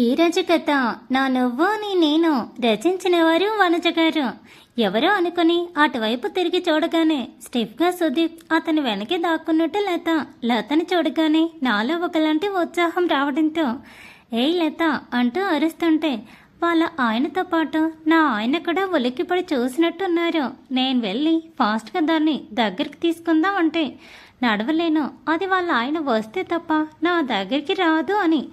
ఈరోజు కథ నా నువ్వు నీ నేను రచించిన వారు వనజ గారు. ఎవరో అనుకుని అటువైపు తిరిగి చూడగానే స్టిఫ్గా సుదీప్ అతని వెనకే దాక్కున్నట్టు లతని చూడగానే నాలో ఒకలాంటి ఉత్సాహం రావడంతో ఏయ్ లత అంటూ అరుస్తుంటే వాళ్ళ ఆయనతో పాటు నా ఆయన కూడా ఉలిక్కిపడి చూసినట్టున్నారు. నేను వెళ్ళి ఫాస్ట్గా దాన్ని దగ్గరికి తీసుకుందాం అంటే నడవలేను, అది వాళ్ళ ఆయన వస్తే తప్ప నా దగ్గరికి రాదు అని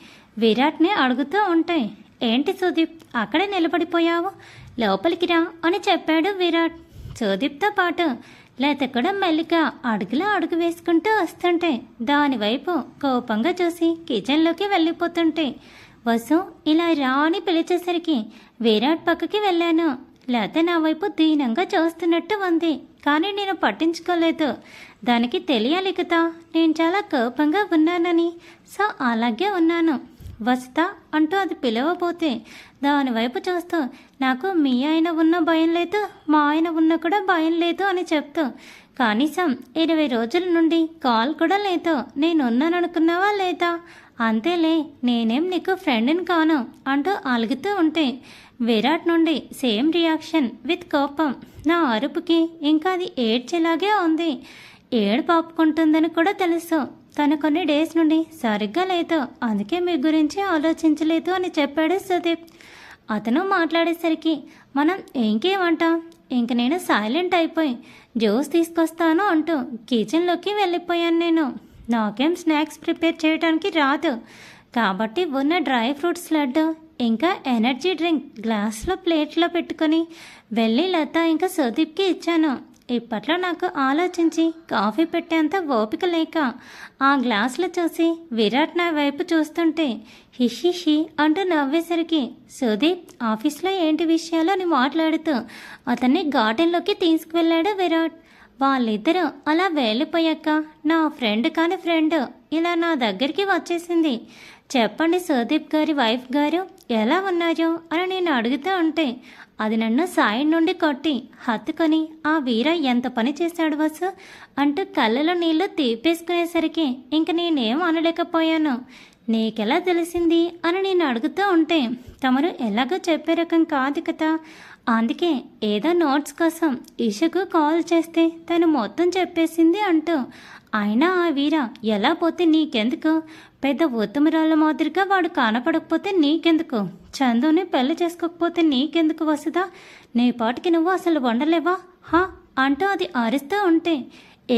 విరాట్ని అడుగుతూ ఉంటాయి. ఏంటి సుదీప్ అక్కడే నిలబడిపోయావు, లోపలికి రా అని చెప్పాడు విరాట్. సుదీప్తో పాటు లత కూడా మెల్లిగా అడుగు వేసుకుంటూ వస్తుంటే దానివైపు కోపంగా చూసి కిచెన్లోకి వెళ్ళిపోతుంటే వసు ఇలా రా అని పిలిచేసరికి విరాట్ పక్కకి వెళ్ళాను. లత నా వైపు దీనంగా చూస్తున్నట్టు ఉంది, కానీ నేను పట్టించుకోలేదు. దానికి తెలియాలి కదా నేను చాలా కోపంగా ఉన్నానని. సో అలాగే ఉన్నాను. వస్తా అంటూ అది పిలవబోతే దానివైపు చూస్తూ నాకు మీ ఆయన ఉన్న భయం లేదు, మా ఆయన ఉన్న కూడా భయం లేదు అని చెప్తూ కనీసం 20 రోజుల నుండి కాల్ కూడా లేదు. నేనున్నాననుకున్నావా లేదా? అంతేలే, నేనేం నీకు ఫ్రెండ్ని కాను అంటూ అలుగుతూ ఉంటే విరాట్ నుండి సేమ్ రియాక్షన్ విత్ కోపం. నా అరుపుకి ఇంకా అది ఏడ్చేలాగే ఉంది. ఏడు పాపుకుంటుందని కూడా తెలుసు. తను కొన్ని డేస్ నుండి సరిగ్గా లేదు, అందుకే మీ గురించి ఆలోచించలేదు అని చెప్పాడు సుదీప్. అతను మాట్లాడేసరికి మనం ఇంకేమంటాం, ఇంక నేను సైలెంట్ అయిపోయి జ్యూస్ తీసుకొస్తాను అంటూ కిచెన్లోకి వెళ్ళిపోయాను. నాకేం స్నాక్స్ ప్రిపేర్ చేయడానికి రాదు కాబట్టి ఉన్న డ్రై ఫ్రూట్స్ లడ్డు ఇంకా ఎనర్జీ డ్రింక్ గ్లాస్లో ప్లేట్లో పెట్టుకొని వెళ్ళి లత ఇంకా సుదీప్కి ఇచ్చాను. ఇప్పట్లో నాకు ఆలోచించి కాఫీ పెట్టేంత ఓపిక లేక ఆ గ్లాసులు చూసి విరాట్ నా వైపు చూస్తుంటే హిషిషి అంటూ నవ్వేసరికి సుదీప్ ఆఫీస్లో ఏంటి విషయాలు అని మాట్లాడుతూ అతన్ని గార్డెన్లోకి తీసుకువెళ్ళాడు విరాట్. వాళ్ళిద్దరూ అలా వెళ్ళిపోయాక నా ఫ్రెండ్ కాని ఫ్రెండ్ ఇలా నా దగ్గరికి వచ్చేసింది. చెప్పండి సుదీప్ గారి వైఫ్ గారు ఎలా ఉన్నారు అని నేను అడుగుతూ ఉంటే అది నన్ను సైడ్ నుండి కొట్టి హత్తుకొని ఆ వీర ఎంత పని చేశాడు వసు అంటూ కళ్ళలో నీళ్లు తీపేసుకునేసరికి ఇంక నేనేం అనలేకపోయాను. నీకెలా తెలిసింది అని నేను అడుగుతూ ఉంటే తమరు ఎలాగో చెప్పే రకం కాదు కదా, అందుకే ఏదో నోట్స్ కోసం ఇషకు కాల్ చేస్తే తను మొత్తం చెప్పేసింది అంటూ. అయినా ఆ వీర ఎలా పోతే నీకెందుకు, పెద్ద ఉత్తమరాళ్ళ మాదిరిగా వాడు కనపడకపోతే నీకెందుకు, చందుని పెళ్లి చేసుకోకపోతే నీకెందుకు వసుదా, నీ పాటికి నువ్వు అసలు వండలేవా హా అంటూ అది అరుస్తూ ఉంటే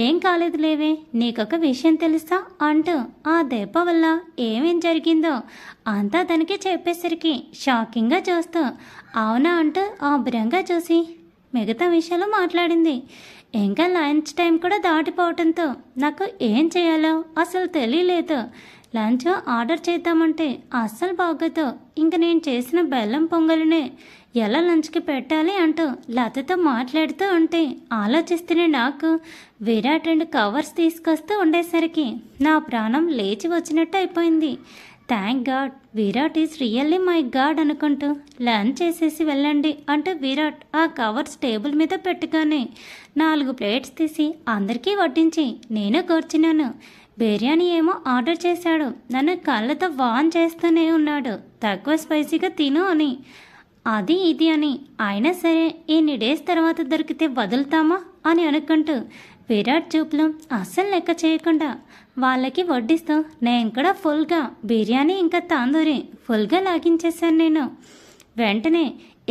ఏం కాలేదు లేవే, నీకొక విషయం తెలుసా అంటూ ఆ దెబ్బ వల్ల ఏమేం జరిగిందో అంతా దానికి చెప్పేసరికి షాకింగ్గా చూస్తూ అవునా అంటూ ఆ భ్రంగా చూసి మిగతా విషయాలు మాట్లాడింది. ఇంకా లంచ్ టైం కూడా దాటిపోవడంతో నాకు ఏం చేయాలో అసలు తెలియలేదు. లంచ్ ఆర్డర్ చేద్దామంటే అస్సలు బాగోదు. ఇంక నేను చేసిన బెల్లం పొంగలినే ఎలా లంచ్కి పెట్టాలి అంటూ లతతో మాట్లాడుతూ ఉంటే ఆలోచిస్తూనే నాకు విరాట్ 2 కవర్స్ తీసుకొస్తూ ఉండేసరికి నా ప్రాణం లేచి వచ్చినట్టు అయిపోయింది. Thank God, Virat is really my God అనుకుంటూ లంచ్ చేసేసి వెళ్ళండి అంటూ విరాట్ ఆ కవర్స్ టేబుల్ మీద పెట్టుకొని 4 ప్లేట్స్ తీసి అందరికీ వడ్డించి నేను కూర్చున్నాను. బిర్యానీ ఏమో ఆర్డర్ చేశాడు. నన్ను కళ్ళతో వాన్ చేస్తూనే ఉన్నాడు తక్కువ స్పైసీగా తిను అని, అది ఇది అని. అయినా సరే ఇన్ని డేస్ తర్వాత దొరికితే వదులుతామా అని అనుకుంటూ విరాట్ చూపులు అస్సలు లెక్క చేయకుండా వాళ్ళకి వడ్డిస్తూ నేను కూడా ఫుల్గా బిర్యానీ ఇంకా తాందూరి ఫుల్గా లాగించేశాను. వెంటనే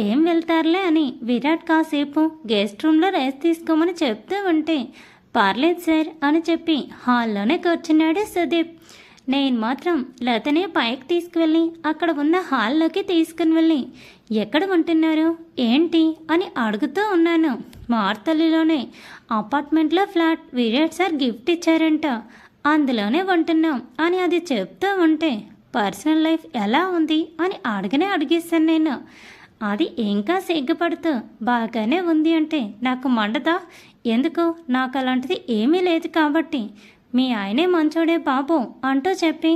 ఏం వెళ్తారులే అని విరాట్ కాసేపు గెస్ట్ రూమ్లో రైస్ తీసుకోమని చెప్తూ ఉంటే పర్లేదు సార్ అని చెప్పి హాల్లోనే కూర్చున్నాడు సుదీప్. నేను మాత్రం లతనే పైకి తీసుకువెళ్ళి అక్కడ ఉన్న హాల్లోకి తీసుకుని వెళ్ళి ఎక్కడ ఉంటున్నారు ఏంటి అని అడుగుతూ ఉన్నాను. మార్తల్లిలోనే అపార్ట్మెంట్లో ఫ్లాట్ విరాట్ సార్ గిఫ్ట్ ఇచ్చారంట, అందులోనే ఉంటున్నాం అని అది చెప్తూ ఉంటే పర్సనల్ లైఫ్ ఎలా ఉంది అని అడిగేశాను నేను. అది ఇంకా సిగ్గుపడుతూ బాగానే ఉంది అంటే నాకు మండదా, ఎందుకు నాకు అలాంటిది ఏమీ లేదు కాబట్టి. మీ ఆయనే మంచోడే బాబు అంటూ చెప్పి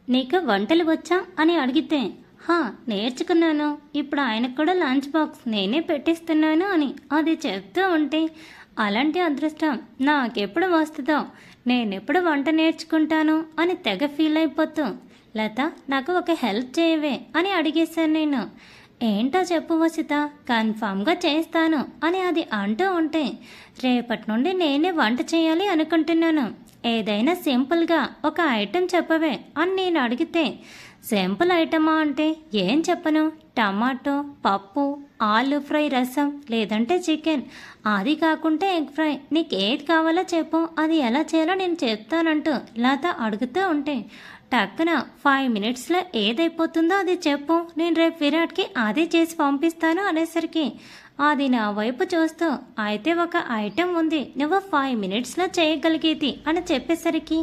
నీకు వంటలు వచ్చా అని అడిగితే నేర్చుకున్నాను, ఇప్పుడు ఆయనకు కూడా లంచ్ బాక్స్ నేనే పెట్టిస్తున్నాను అని అది చెప్తూ ఉంటే అలాంటి అదృష్టం నాకెప్పుడు వస్తుందో, నేనెప్పుడు వంట నేర్చుకుంటాను అని తెగ ఫీల్ అయిపోతూ లత నాకు ఒక హెల్ప్ చేయవే అని అడిగేశాను నేను. ఏంటో చెప్పు వసిత, కన్ఫామ్గా చేస్తాను అని అది అంటూ ఉంటే, రేపటి నుండి నేనే వంట చేయాలి అనుకుంటున్నాను. ఏదైనా సింపుల్గా ఒక ఐటెం చెప్పవే అని నేను అడిగితే, సింపుల్ ఐటమా అంటే ఏం చెప్పను, టమాటో పప్పు, ఆలు ఫ్రై, రసం, లేదంటే చికెన్, అది కాకుంటే ఎగ్ ఫ్రై, నీకు ఏది కావాలో చెప్పు, అది ఎలా చేయాలో నేను చెప్తానంటూ లత అడుగుతూ ఉంటే, టక్కున 5 మినిట్స్లో ఏదైపోతుందో అది చెప్పు, నేను రేపు విరాట్కి అదే చేసి పంపిస్తాను అనేసరికి అది నా వైపు చూస్తూ, అయితే ఒక ఐటెం ఉంది నువ్వు 5 మినిట్స్లో చేయగలిగేది అని చెప్పేసరికి,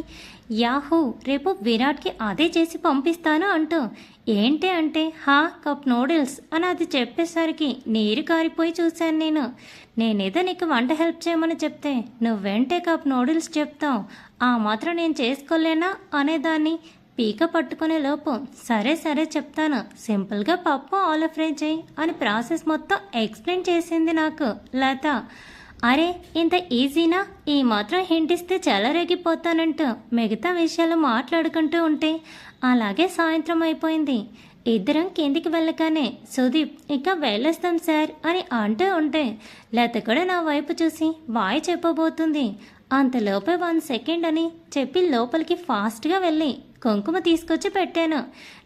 యాహూ, రేపు విరాట్కి అదే చేసి పంపిస్తాను అంటూ, ఏంటి అంటే కప్ నూడిల్స్ అని అది చెప్పేసరికి నీరు కారిపోయి చూశాను నేను. నేనేదో నీకు వంట హెల్ప్ చేయమని చెప్తే నువ్వెంటే కప్ నూడిల్స్ చెప్తావు, ఆ మాత్రం నేను చేసుకోలేనా అనేదాన్ని. పీక పట్టుకునే లోపు సరే సరే చెప్తాను, సింపుల్గా పప్పు ఆలు ఫ్రై చేయి అని ప్రాసెస్ మొత్తం ఎక్స్ప్లెయిన్ చేసింది నాకు లత. అరే ఇంత ఈజీనా, ఈ మాత్రం హింట్ ఇస్తే చెలరేగిపోతానంటూ మిగతా విషయాలు మాట్లాడుకుంటూ ఉంటే, అలాగే సాయంత్రం అయిపోయింది. ఇద్దరం కిందికి వెళ్ళగానే సుదీప్ ఇక వెళ్ళేస్తాం సార్ అని అంటూ ఉంటే, లత కూడా నా వైపు చూసి బాయ్ చెప్పబోతుంది. అంతలోపే 1 సెకండ్ అని చెప్పి లోపలికి ఫాస్ట్గా వెళ్ళి కుంకుమ తీసుకొచ్చి పెట్టాను.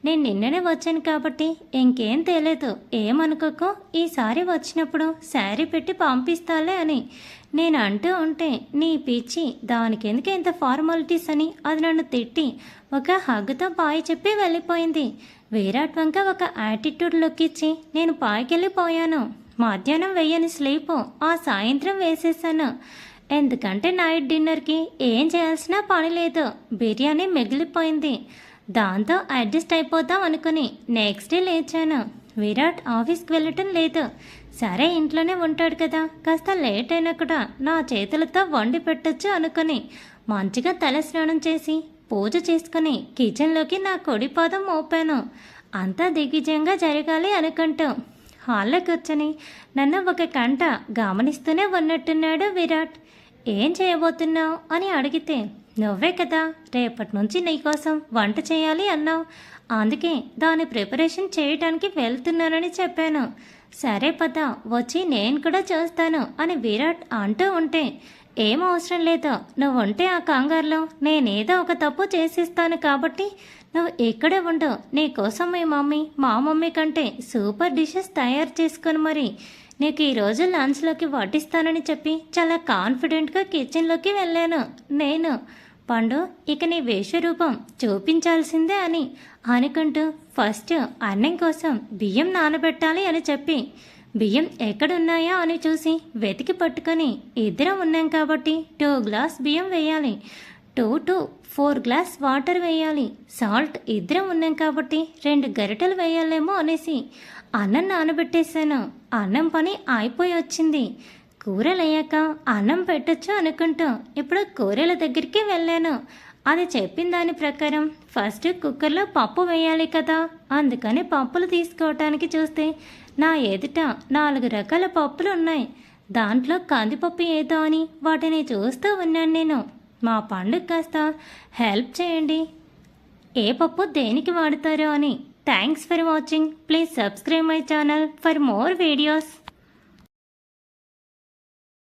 నేను నిన్ననే వచ్చాను కాబట్టి ఇంకేం తేలేదు, ఏమనుకోకు, ఈసారి వచ్చినప్పుడు శారీ పెట్టి పంపిస్తాలే అని నేను అంటూ ఉంటే, నీ పిచ్చి, దానికెందుకు ఇంత ఫార్మాలిటీస్ అని అది నన్ను తిట్టి ఒక హగ్గుతో బాయ్ చెప్పి వెళ్ళిపోయింది. విరాట్ వంక ఒక యాటిట్యూడ్ లుక్ ఇచ్చి నేను పాయికెళ్ళిపోయాను. మధ్యాహ్నం వెయ్యని స్లీపు ఆ సాయంత్రం వేసేసాను. ఎందుకంటే నైట్ డిన్నర్కి ఏం చేయాల్సిన పని లేదు, బిర్యానీ మిగిలిపోయింది. దాంతో అడ్జస్ట్ అయిపోతాం అనుకుని నెక్స్ట్ డే లేచాను. విరాట్ ఆఫీస్కి వెళ్ళటం లేదు. సరే ఇంట్లోనే ఉంటాడు కదా, కాస్త లేట్ అయినా కూడా నా చేతులతో వండి పెట్టచ్చు అనుకుని మంచిగా తల స్నానం చేసి పూజ చేసుకుని కిచెన్లోకి నా కుడి పాదం మోపాను. అంతా దిగ్విజయంగా జరగాలి అనుకుంటూ హాల్లో కూర్చొని నన్ను ఒక గంట గమనిస్తూనే ఉన్నట్టున్నాడు విరాట్. ఏం చేయబోతున్నావు అని అడిగితే, నువ్వే కదా రేపటి నుంచి నీకోసం వంట చేయాలి అన్నావు, అందుకే దాని ప్రిపరేషన్ చేయడానికి వెళ్తున్నానని చెప్పాను. సరే పద, వచ్చి నేను కూడా చేస్తాను అని విరాట్ అంటూ ఉంటే, ఏం అవసరం లేదు, నువ్వు ఉంటే ఆ కంగారులో నేనేదో ఒక తప్పు చేసిస్తాను కాబట్టి నువ్వు ఇక్కడే ఉండు, నీకోసం మా మమ్మీ కంటే సూపర్ డిషెస్ తయారు చేసుకొని మరి నీకు ఈరోజు లంచ్లోకి వడ్డిస్తానని చెప్పి చాలా కాన్ఫిడెంట్గా కిచెన్లోకి వెళ్ళాను నేను. పండు, ఇక నీ వేషరూపం చూపించాల్సిందే అని అనుకుంటూ ఫస్ట్ అన్నం కోసం బియ్యం నానబెట్టాలి అని చెప్పి, బియ్యం ఎక్కడున్నాయా అని చూసి వెతికి పట్టుకొని, ఇద్దరం ఉన్నాం కాబట్టి 2 గ్లాస్ బియ్యం వేయాలి, 2 to 4 గ్లాస్ వాటర్ వేయాలి, సాల్ట్ ఇద్దరం ఉన్నాం కాబట్టి 2 గరిటెలు వేయాలేమో అనేసి అన్నం నానబెట్టేశాను. అన్నం పని అయిపోయి వచ్చింది. కూరలు అయ్యాక అన్నం పెట్టచ్చు అనుకుంటూ ఇప్పుడు కూరల దగ్గరికి వెళ్ళాను. అది చెప్పిన దాని ప్రకారం ఫస్ట్ కుక్కర్లో పప్పు వేయాలి కదా, అందుకని పప్పులు తీసుకోవటానికి చూస్తే నా ఎదుట 4 రకాల పప్పులు ఉన్నాయి. దాంట్లో కందిపప్పు ఏదో అని వాటిని చూస్తూ ఉన్నాను నేను. మా పండుగ కాస్త హెల్ప్ చేయండి, ఏ పప్పు దేనికి వాడతారో అని. Thanks for watching. Please subscribe my channel for more videos.